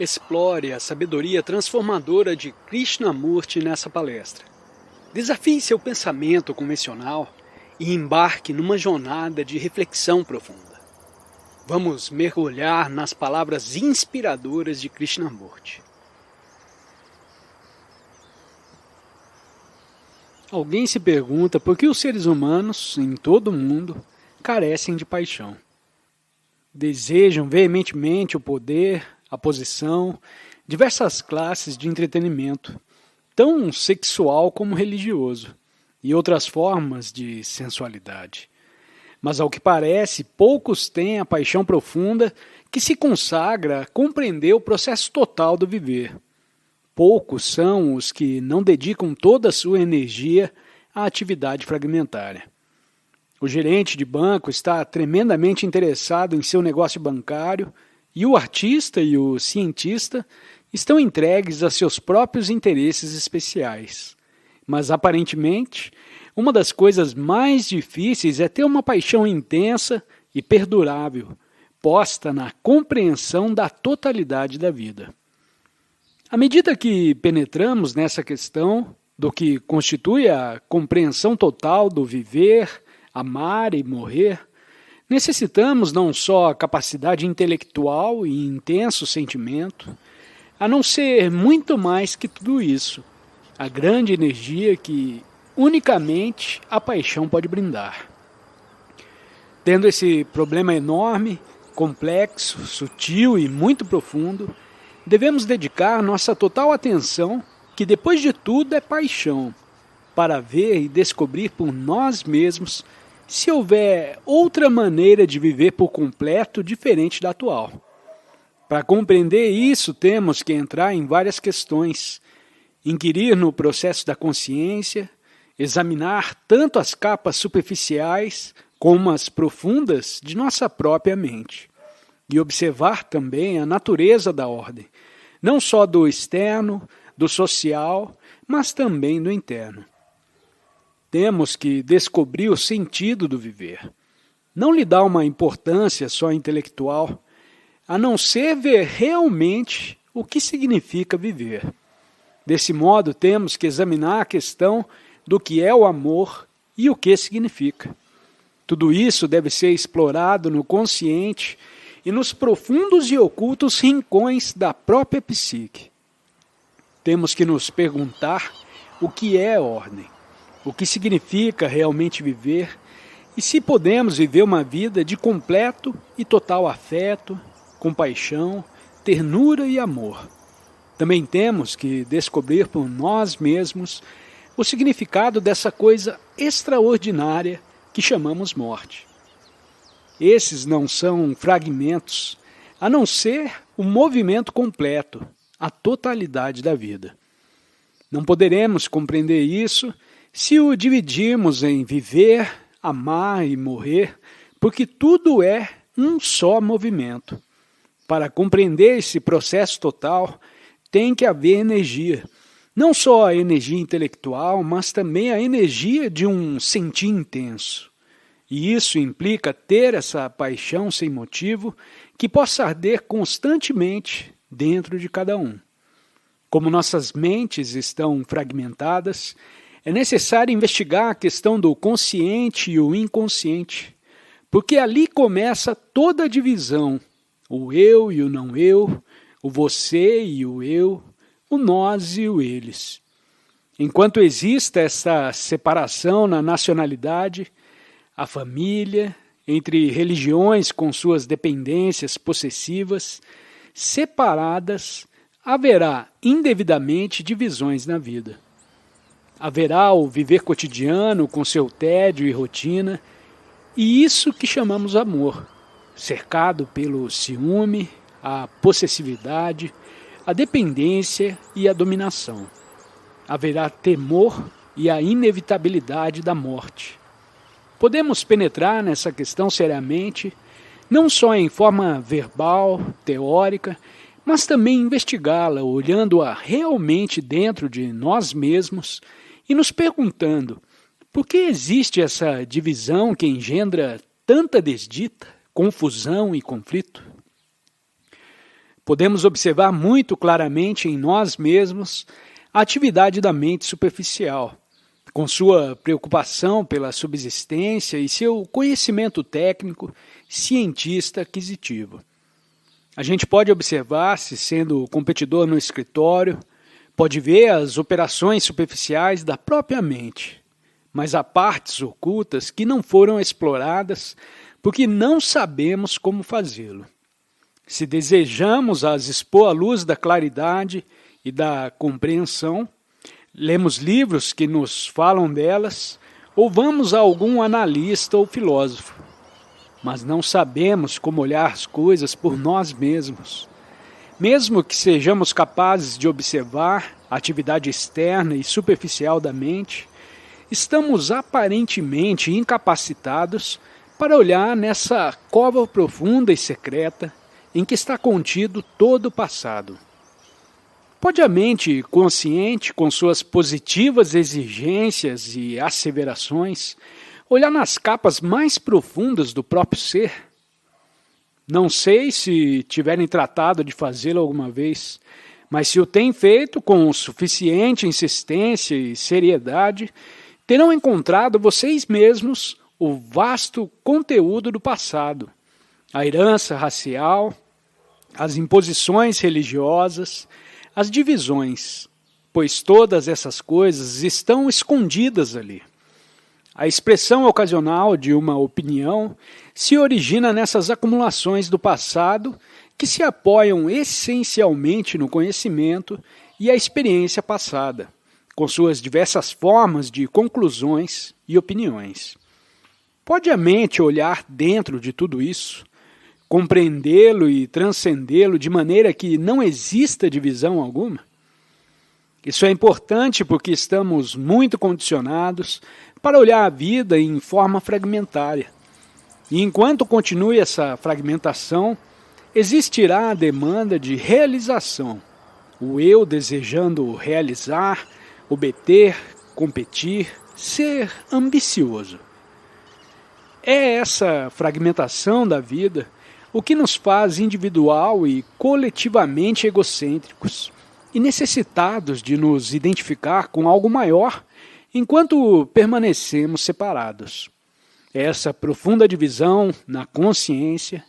Explore a sabedoria transformadora de Krishnamurti nessa palestra. Desafie seu pensamento convencional e embarque numa jornada de reflexão profunda. Vamos mergulhar nas palavras inspiradoras de Krishnamurti. Alguém se pergunta por que os seres humanos, em todo o mundo, carecem de paixão. Desejam veementemente o poder, a posição, diversas classes de entretenimento, tão sexual como religioso, e outras formas de sensualidade. Mas ao que parece, poucos têm a paixão profunda que se consagra a compreender o processo total do viver. Poucos são os que não dedicam toda a sua energia à atividade fragmentária. O gerente de banco está tremendamente interessado em seu negócio bancário e o artista e o cientista estão entregues a seus próprios interesses especiais. Mas, aparentemente, uma das coisas mais difíceis é ter uma paixão intensa e perdurável, posta na compreensão da totalidade da vida. À medida que penetramos nessa questão do que constitui a compreensão total do viver, amar e morrer, necessitamos não só capacidade intelectual e intenso sentimento, a não ser muito mais que tudo isso, a grande energia que unicamente a paixão pode brindar. Tendo esse problema enorme, complexo, sutil e muito profundo, devemos dedicar nossa total atenção, que depois de tudo é paixão, para ver e descobrir por nós mesmos se houver outra maneira de viver por completo diferente da atual. Para compreender isso, temos que entrar em várias questões, inquirir no processo da consciência, examinar tanto as capas superficiais como as profundas de nossa própria mente, e observar também a natureza da ordem, não só do externo, do social, mas também do interno. Temos que descobrir o sentido do viver. Não lhe dá uma importância só intelectual, a não ser ver realmente o que significa viver. Desse modo, temos que examinar a questão do que é o amor e o que significa. Tudo isso deve ser explorado no consciente e nos profundos e ocultos rincões da própria psique. Temos que nos perguntar o que é ordem, o que significa realmente viver e se podemos viver uma vida de completo e total afeto, compaixão, ternura e amor. Também temos que descobrir por nós mesmos o significado dessa coisa extraordinária que chamamos morte. Esses não são fragmentos, a não ser o movimento completo, a totalidade da vida. Não poderemos compreender isso se o dividirmos em viver, amar e morrer, porque tudo é um só movimento. Para compreender esse processo total, tem que haver energia. Não só a energia intelectual, mas também a energia de um sentir intenso. E isso implica ter essa paixão sem motivo que possa arder constantemente dentro de cada um. Como nossas mentes estão fragmentadas, é necessário investigar a questão do consciente e o inconsciente, porque ali começa toda a divisão, o eu e o não eu, o você e o eu, o nós e o eles. Enquanto exista essa separação na nacionalidade, a família, entre religiões com suas dependências possessivas, separadas, haverá indevidamente divisões na vida. Haverá o viver cotidiano com seu tédio e rotina, e isso que chamamos amor, cercado pelo ciúme, a possessividade, a dependência e a dominação. Haverá temor e a inevitabilidade da morte. Podemos penetrar nessa questão seriamente, não só em forma verbal, teórica, mas também investigá-la, olhando-a realmente dentro de nós mesmos e nos perguntando por que existe essa divisão que engendra tanta desdita, confusão e conflito. Podemos observar muito claramente em nós mesmos a atividade da mente superficial, com sua preocupação pela subsistência e seu conhecimento técnico, cientista aquisitivo. A gente pode observar-se sendo competidor no escritório, pode ver as operações superficiais da própria mente, mas há partes ocultas que não foram exploradas porque não sabemos como fazê-lo. Se desejamos as expor à luz da claridade e da compreensão, lemos livros que nos falam delas ou vamos a algum analista ou filósofo. Mas não sabemos como olhar as coisas por nós mesmos. Mesmo que sejamos capazes de observar a atividade externa e superficial da mente, estamos aparentemente incapacitados para olhar nessa cova profunda e secreta em que está contido todo o passado. Pode a mente consciente, com suas positivas exigências e asseverações, olhar nas capas mais profundas do próprio ser? Não sei se tiverem tratado de fazê-lo alguma vez, mas se o têm feito com suficiente insistência e seriedade, terão encontrado vocês mesmos o vasto conteúdo do passado, a herança racial, as imposições religiosas, as divisões, pois todas essas coisas estão escondidas ali. A expressão ocasional de uma opinião se origina nessas acumulações do passado que se apoiam essencialmente no conhecimento e a experiência passada, com suas diversas formas de conclusões e opiniões. Pode a mente olhar dentro de tudo isso, compreendê-lo e transcendê-lo de maneira que não exista divisão alguma? Isso é importante porque estamos muito condicionados para olhar a vida em forma fragmentária. E enquanto continue essa fragmentação, existirá a demanda de realização, o eu desejando realizar, obter, competir, ser ambicioso. É essa fragmentação da vida o que nos faz individual e coletivamente egocêntricos e necessitados de nos identificar com algo maior enquanto permanecemos separados. Essa profunda divisão na consciência,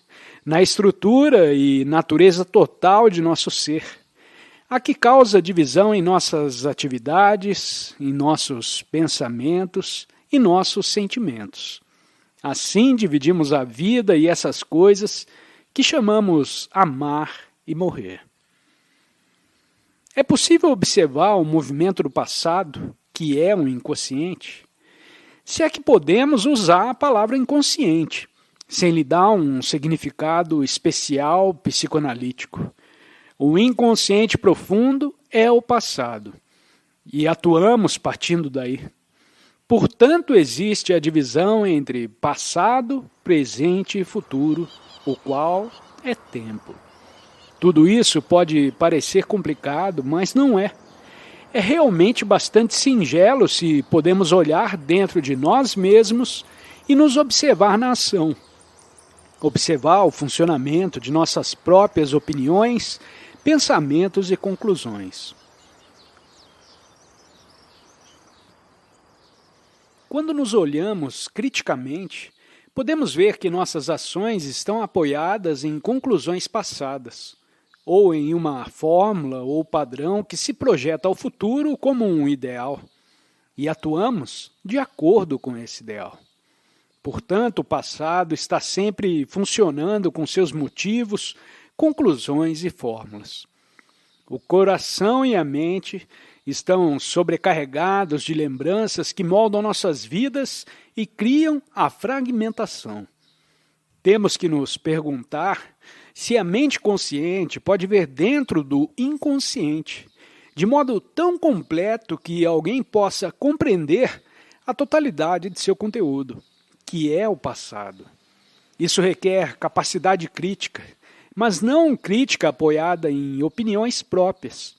na estrutura e natureza total de nosso ser, a que causa divisão em nossas atividades, em nossos pensamentos e nossos sentimentos. Assim dividimos a vida e essas coisas que chamamos amar e morrer. É possível observar o movimento do passado, que é um inconsciente, se é que podemos usar a palavra inconsciente, sem lhe dar um significado especial psicoanalítico. O inconsciente profundo é o passado, e atuamos partindo daí. Portanto, existe a divisão entre passado, presente e futuro, o qual é tempo. Tudo isso pode parecer complicado, mas não é. É realmente bastante singelo se podemos olhar dentro de nós mesmos e nos observar na ação. Observar o funcionamento de nossas próprias opiniões, pensamentos e conclusões. Quando nos olhamos criticamente, podemos ver que nossas ações estão apoiadas em conclusões passadas, ou em uma fórmula ou padrão que se projeta ao futuro como um ideal, e atuamos de acordo com esse ideal. Portanto, o passado está sempre funcionando com seus motivos, conclusões e fórmulas. O coração e a mente estão sobrecarregados de lembranças que moldam nossas vidas e criam a fragmentação. Temos que nos perguntar se a mente consciente pode ver dentro do inconsciente, de modo tão completo que alguém possa compreender a totalidade de seu conteúdo, que é o passado. Isso requer capacidade crítica, mas não crítica apoiada em opiniões próprias.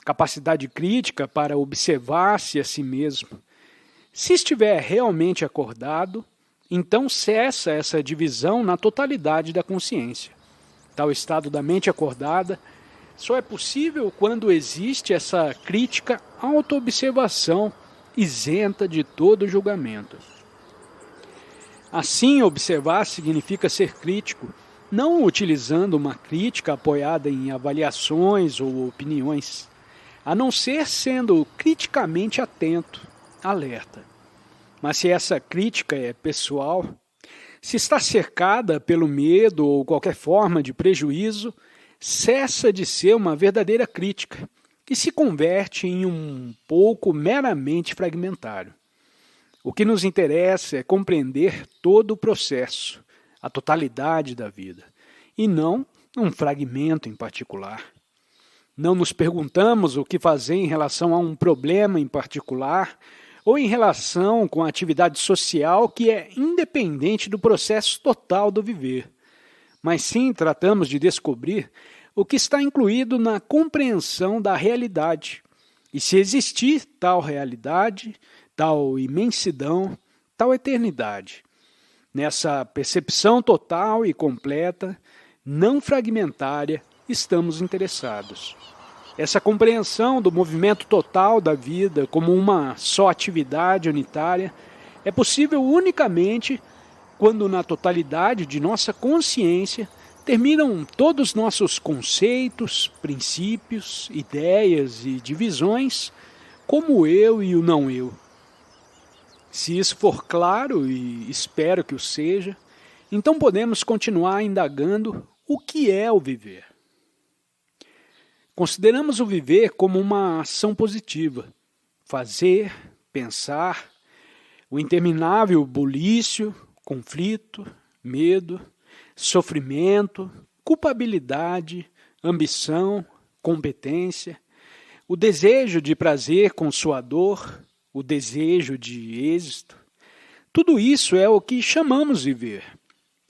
Capacidade crítica para observar-se a si mesmo. Se estiver realmente acordado, então cessa essa divisão na totalidade da consciência. Tal estado da mente acordada só é possível quando existe essa crítica autoobservação isenta de todo julgamento. Assim, observar significa ser crítico, não utilizando uma crítica apoiada em avaliações ou opiniões, a não ser sendo criticamente atento, alerta. Mas se essa crítica é pessoal, se está cercada pelo medo ou qualquer forma de prejuízo, cessa de ser uma verdadeira crítica e se converte em um pouco meramente fragmentário. O que nos interessa é compreender todo o processo, a totalidade da vida, e não um fragmento em particular. Não nos perguntamos o que fazer em relação a um problema em particular ou em relação com a atividade social que é independente do processo total do viver, mas sim tratamos de descobrir o que está incluído na compreensão da realidade, e se existir tal realidade, tal imensidão, tal eternidade. Nessa percepção total e completa, não fragmentária, estamos interessados. Essa compreensão do movimento total da vida como uma só atividade unitária é possível unicamente quando na totalidade de nossa consciência terminam todos nossos conceitos, princípios, ideias e divisões como o eu e o não eu. Se isso for claro, e espero que o seja, então podemos continuar indagando o que é o viver. Consideramos o viver como uma ação positiva, fazer, pensar, o interminável bulício, conflito, medo, sofrimento, culpabilidade, ambição, competência, o desejo de prazer com sua dor, o desejo de êxito. Tudo isso é o que chamamos viver.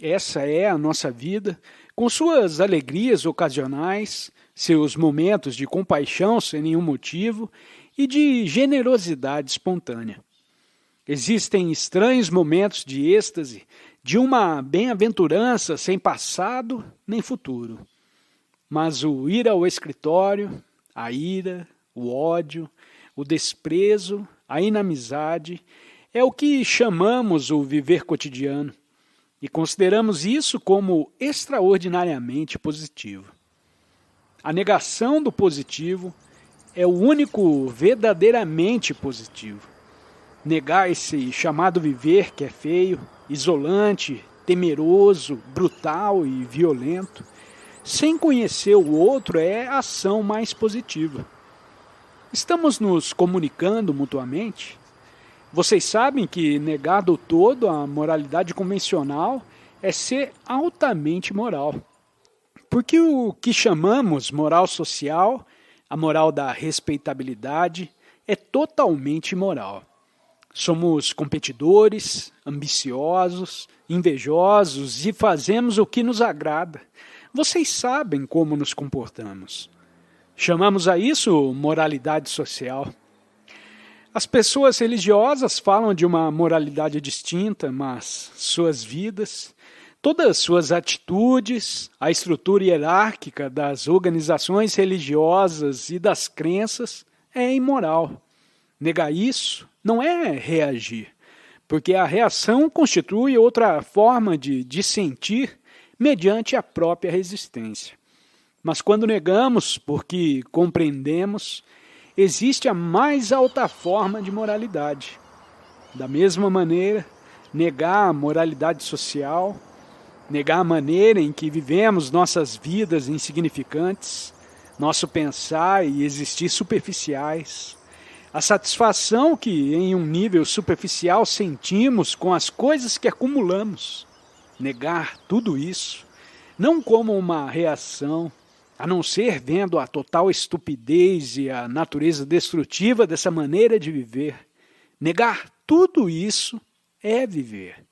Essa é a nossa vida, com suas alegrias ocasionais, seus momentos de compaixão sem nenhum motivo e de generosidade espontânea. Existem estranhos momentos de êxtase, de uma bem-aventurança sem passado nem futuro. Mas o ir ao escritório, a ira, o ódio, o desprezo, a inamizade, é o que chamamos o viver cotidiano, e consideramos isso como extraordinariamente positivo. A negação do positivo é o único verdadeiramente positivo. Negar esse chamado viver que é feio, isolante, temeroso, brutal e violento, sem conhecer o outro, é a ação mais positiva. Estamos nos comunicando mutuamente? Vocês sabem que negar do todo a moralidade convencional é ser altamente moral. Porque o que chamamos moral social, a moral da respeitabilidade, é totalmente imoral. Somos competidores, ambiciosos, invejosos e fazemos o que nos agrada. Vocês sabem como nos comportamos. Chamamos a isso moralidade social. As pessoas religiosas falam de uma moralidade distinta, mas suas vidas, todas suas atitudes, a estrutura hierárquica das organizações religiosas e das crenças é imoral. Negar isso não é reagir, porque a reação constitui outra forma de dissentir mediante a própria resistência. Mas quando negamos porque compreendemos, existe a mais alta forma de moralidade. Da mesma maneira, negar a moralidade social, negar a maneira em que vivemos nossas vidas insignificantes, nosso pensar e existir superficiais, a satisfação que em um nível superficial sentimos com as coisas que acumulamos. Negar tudo isso, não como uma reação, a não ser vendo a total estupidez e a natureza destrutiva dessa maneira de viver. Negar tudo isso é viver.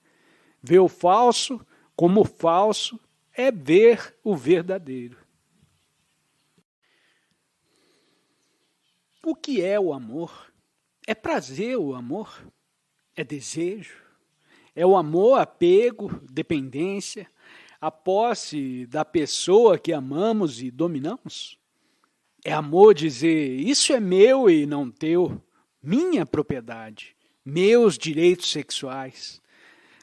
Ver o falso como falso é ver o verdadeiro. O que é o amor? É prazer o amor? É desejo? É o amor, apego, dependência, a posse da pessoa que amamos e dominamos? É amor dizer, isso é meu e não teu, minha propriedade, meus direitos sexuais,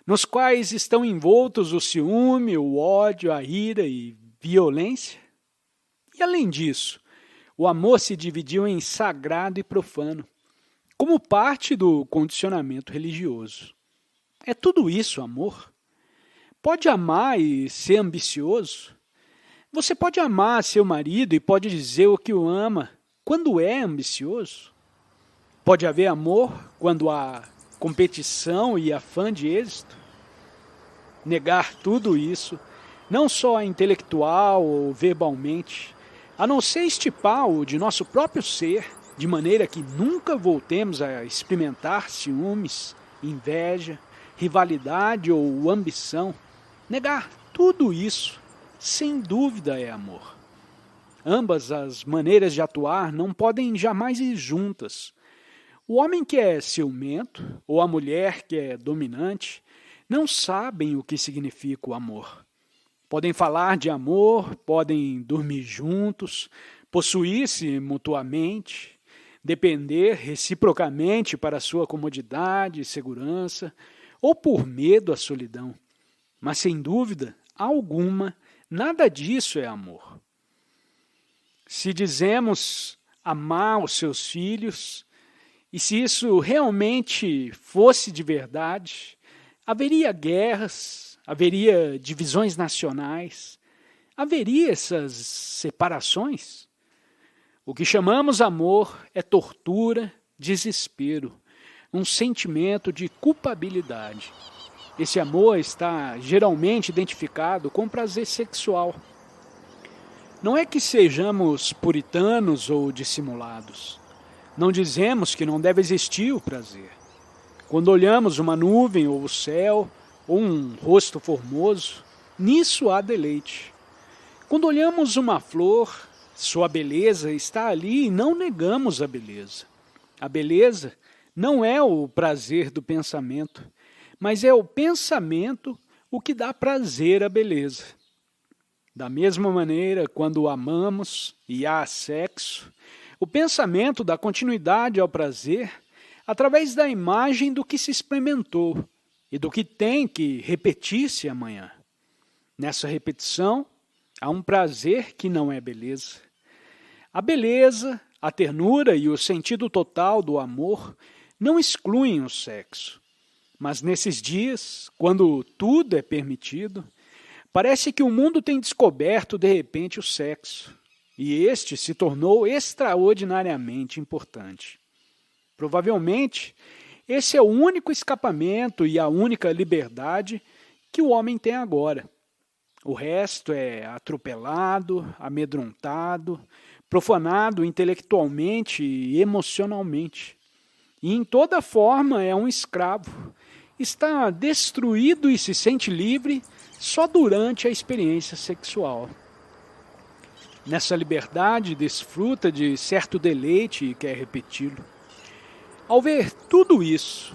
nos quais estão envoltos o ciúme, o ódio, a ira e violência? E além disso, o amor se dividiu em sagrado e profano, como parte do condicionamento religioso. É tudo isso amor? Pode amar e ser ambicioso? Você pode amar seu marido e pode dizer o que o ama quando é ambicioso? Pode haver amor quando há competição e afã de êxito? Negar tudo isso, não só intelectual ou verbalmente, a não ser estipar-o de nosso próprio ser, de maneira que nunca voltemos a experimentar ciúmes, inveja, rivalidade ou ambição. Negar tudo isso, sem dúvida, é amor. Ambas as maneiras de atuar não podem jamais ir juntas. O homem que é ciumento, ou a mulher que é dominante, não sabem o que significa o amor. Podem falar de amor, podem dormir juntos, possuir-se mutuamente, depender reciprocamente para sua comodidade e segurança, ou por medo à solidão. Mas, sem dúvida alguma, nada disso é amor. Se dizemos amar os seus filhos, e se isso realmente fosse de verdade, haveria guerras, haveria divisões nacionais, haveria essas separações? O que chamamos amor é tortura, desespero, um sentimento de culpabilidade. Esse amor está geralmente identificado com prazer sexual. Não é que sejamos puritanos ou dissimulados. Não dizemos que não deve existir o prazer. Quando olhamos uma nuvem ou o céu, ou um rosto formoso, nisso há deleite. Quando olhamos uma flor, sua beleza está ali e não negamos a beleza. A beleza não é o prazer do pensamento, mas é o pensamento o que dá prazer à beleza. Da mesma maneira, quando amamos e há sexo, o pensamento dá continuidade ao prazer através da imagem do que se experimentou e do que tem que repetir-se amanhã. Nessa repetição, há um prazer que não é beleza. A beleza, a ternura e o sentido total do amor não excluem o sexo. Mas nesses dias, quando tudo é permitido, parece que o mundo tem descoberto de repente o sexo, e este se tornou extraordinariamente importante. Provavelmente, esse é o único escapamento e a única liberdade que o homem tem agora. O resto é atropelado, amedrontado, profanado intelectualmente e emocionalmente. E em toda forma é um escravo. Está destruído e se sente livre só durante a experiência sexual. Nessa liberdade, desfruta de certo deleite e quer repeti-lo. Ao ver tudo isso,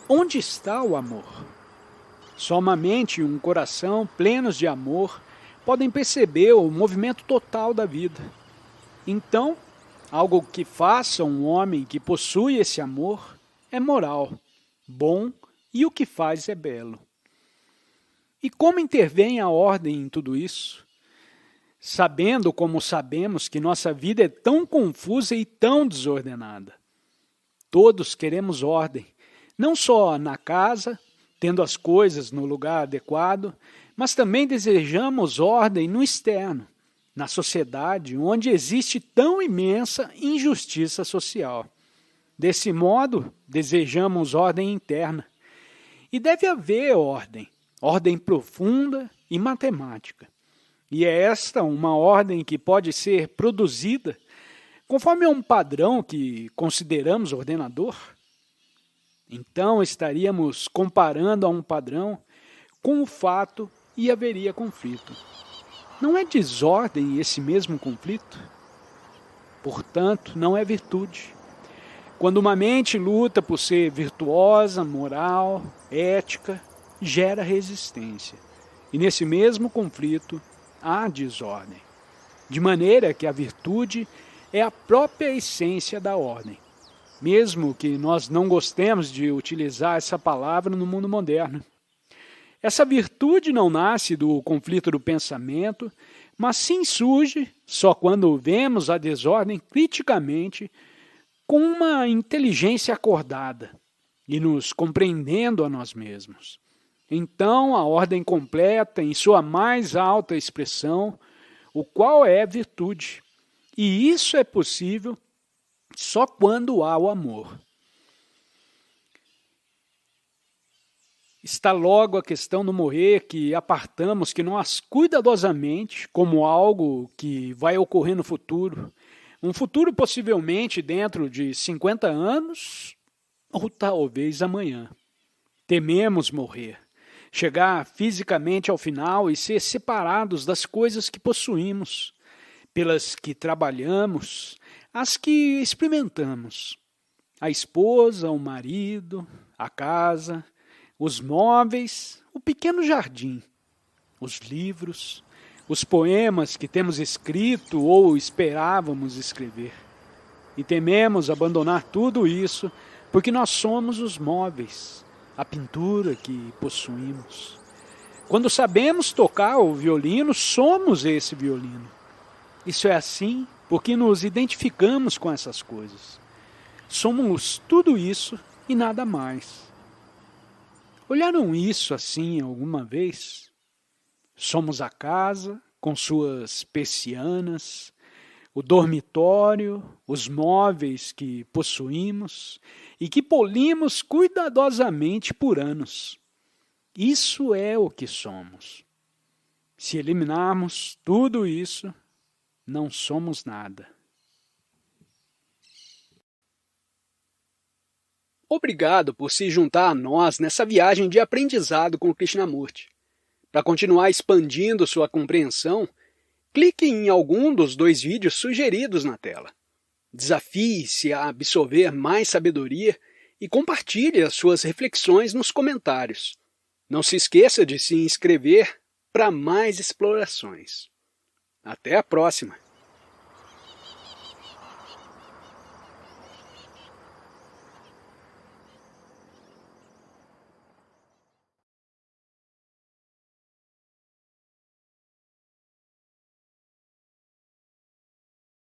onde está o amor? Só uma mente e um coração plenos de amor podem perceber o movimento total da vida. Então, algo que faça um homem que possui esse amor é moral, bom e o que faz é belo. E como intervém a ordem em tudo isso? Sabendo como sabemos que nossa vida é tão confusa e tão desordenada. Todos queremos ordem, não só na casa, tendo as coisas no lugar adequado, mas também desejamos ordem no externo, na sociedade onde existe tão imensa injustiça social. Desse modo, desejamos ordem interna. E deve haver ordem, ordem profunda e matemática. E é esta uma ordem que pode ser produzida conforme um padrão que consideramos ordenador. Então estaríamos comparando a um padrão com o fato e haveria conflito. Não é desordem esse mesmo conflito? Portanto, não é virtude. Quando uma mente luta por ser virtuosa, moral, ética, gera resistência. E nesse mesmo conflito há desordem, de maneira que a virtude é a própria essência da ordem, mesmo que nós não gostemos de utilizar essa palavra no mundo moderno. Essa virtude não nasce do conflito do pensamento, mas sim surge só quando vemos a desordem criticamente com uma inteligência acordada e nos compreendendo a nós mesmos. Então, a ordem completa em sua mais alta expressão, o qual é virtude. E isso é possível só quando há o amor. Está logo a questão do morrer que apartamos que nós cuidadosamente como algo que vai ocorrer no futuro, um futuro possivelmente dentro de 50 anos ou talvez amanhã. Tememos morrer, chegar fisicamente ao final e ser separados das coisas que possuímos, pelas que trabalhamos, as que experimentamos, a esposa, o marido, a casa, os móveis, o pequeno jardim, os livros, os poemas que temos escrito ou esperávamos escrever. E tememos abandonar tudo isso porque nós somos os móveis, a pintura que possuímos. Quando sabemos tocar o violino, somos esse violino. Isso é assim porque nos identificamos com essas coisas. Somos tudo isso e nada mais. Olharam isso assim alguma vez? Somos a casa, com suas persianas, o dormitório, os móveis que possuímos e que polimos cuidadosamente por anos. Isso é o que somos. Se eliminarmos tudo isso, não somos nada. Obrigado por se juntar a nós nessa viagem de aprendizado com Krishnamurti. Para continuar expandindo sua compreensão, clique em algum dos 2 vídeos sugeridos na tela. Desafie-se a absorver mais sabedoria e compartilhe as suas reflexões nos comentários. Não se esqueça de se inscrever para mais explorações. Até a próxima!